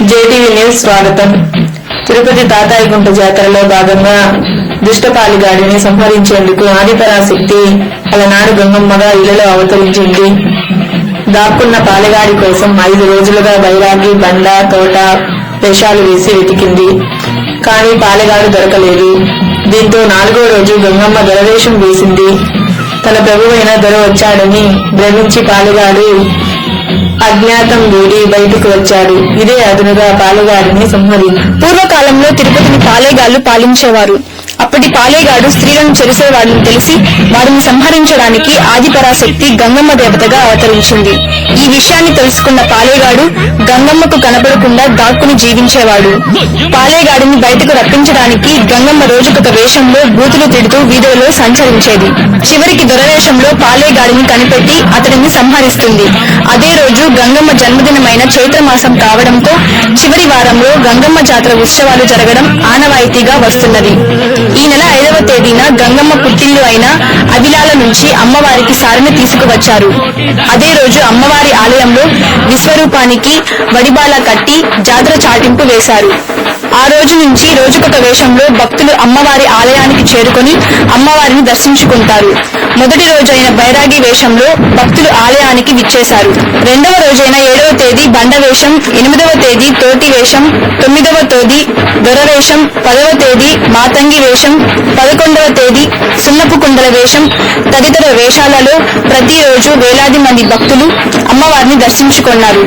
JTV news స్వాగతం. తిరుపతి తాతాయిగుంట జాతరలో భాగంగా దుష్టపాలిగాడిని సంహరించేందుకు ఆదిపరాశక్తి అలనాడు గంగమ్మగా ఇళ్లలో అవతరించింది. దాక్కున్న పాలెగాడి కోసం 5 రోజులుగా బైరాగి, బండ, తోట వేషాలు వేసి వెతికింది. కానీ పాలెగాడు దొరకలేదు. దీంతో 4వ రోజు గంగమ్మ దొరవేషం వేసింది. తన ప్రభువైన దొర వచ్చాడని భ్రమించి పాలెగాడు అజ్ఞాతం వీడి బయటకు వచ్చాడు. ఇదే అదునుగా పాలెగాడిని సంహరించారు. పూర్వకాలంలో తిరుపతిని పాలేగాళ్లు పాలించేవారు. అప్పటి పాలేగాడు స్త్రీలను చెరిసేవాడని తెలిసి వారిని సంహరించడానికి ఆదిపరాశక్తి గంగమ్మ దేవతగా అవతరించింది. ఈ విషయాన్ని తెలుసుకున్న పాలేగాడు గంగమ్మకు కనబడకుండా దాక్కుని జీవించేవాడు. పాలేగాడిని బయటకు రప్పించడానికి గంగమ్మ రోజుకొక వేషంలో బూతులు తిడుతూ వీధులలో సంచరించేది. చివరికి దొరవేషంలో పాలేగాడిని కనిపెట్టి అతడిని సంహరిస్తుంది. అదే రోజు గంగమ్మ జన్మదినమైన చైత్రమాసం కావడంతో చివరి వారంలో గంగమ్మ జాతర ఉత్సవాలు జరగడం ఆనవాయితీగా వస్తున్నది. ఈ నెల 5వ తేదీన గంగమ్మ పుట్టిల్లు అయిన అవిలాల నుంచి అమ్మవారికి సారిని తీసుకువచ్చారు. అదే రోజు అమ్మవారి ఆలయంలో విశ్వరూపానికి వడిబాల కట్టి జాతర చాటింపు వేశారు. ఆ రోజు నుంచి రోజుకొక వేషంలో భక్తులు అమ్మవారి ఆలయానికి చేరుకుని అమ్మవారిని దర్శించుకుంటారు. మొదటి రోజైన బైరాగి వేషంలో భక్తులు ఆలయానికి విచ్చేశారు. 2వ రోజైన 7వ తేదీ బండ వేషం, 8వ తేదీ తోటి వేషం, 9వ తేదీ దొరవేషం, 10వ తేదీ మాతంగి వేషం, 11వ తేదీ సున్నపు కుండల వేషం తదితర వేషాలలో ప్రతిరోజు వేలాది మంది భక్తులు అమ్మవారిని దర్శించుకున్నారు.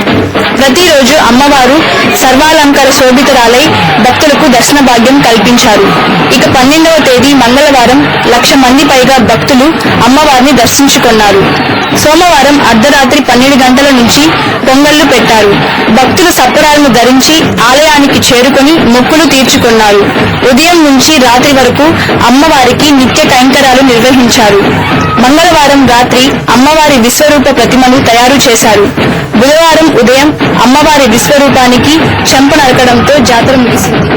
ప్రతిరోజు అమ్మవారు సర్వాలంకార శోభితురాలై భక్తులకు దర్శన భాగ్యం కల్పించారు. ఇక 12వ తేదీ మంగళవారం 1,00,000 మంది పైగా భక్తులు అమ్మవారిని దర్శించుకున్నారు. సోమవారం అర్ధరాత్రి 12 గంటల నుంచి పొంగళ్లు పెట్టారు. భక్తులు సప్పరాలను ధరించి ఆలయానికి చేరుకుని మొక్కులు తీర్చుకున్నారు. ఉదయం నుంచి రాత్రి వరకు అమ్మవారికి నిత్య కైంకర్యాలు నిర్వహించారు. మంగళవారం రాత్రి అమ్మవారి విశ్వరూప ప్రతిమను తయారు చేశారు. బుధవారం ఉదయం అమ్మవారి విశ్వరూపానికి చెంప నరకడంతో జాతర ముగిసింది.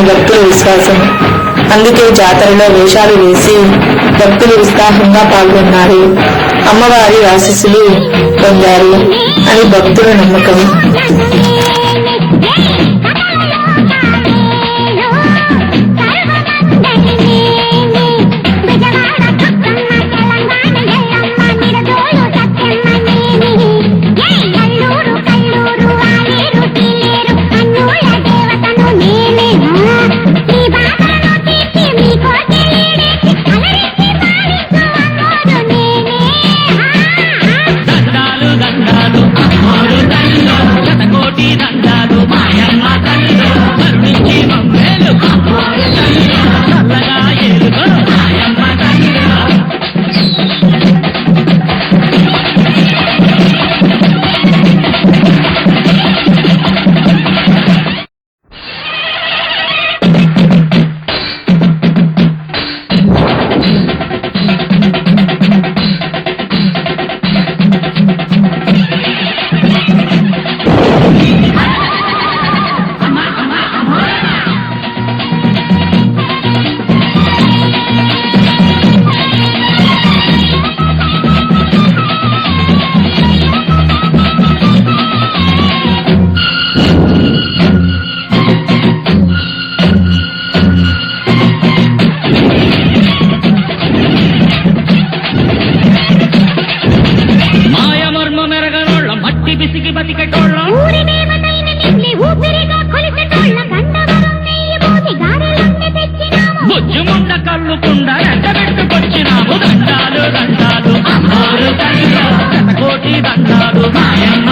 భక్తుల విశ్వాసం. అందుకే జాతరలో వేషాలు వేసి భక్తులు ఉత్సాహంగా పాల్గొన్నారు. అమ్మవారి ఆశీస్సులు పొందారు అని భక్తుల నమ్మకం. కళ్ళుకుండా ఎండబెట్టుకొచ్చినాము దండాలు దండాలు అమ్మోరు దండాలు కోటి దండాలు మాయమ్మ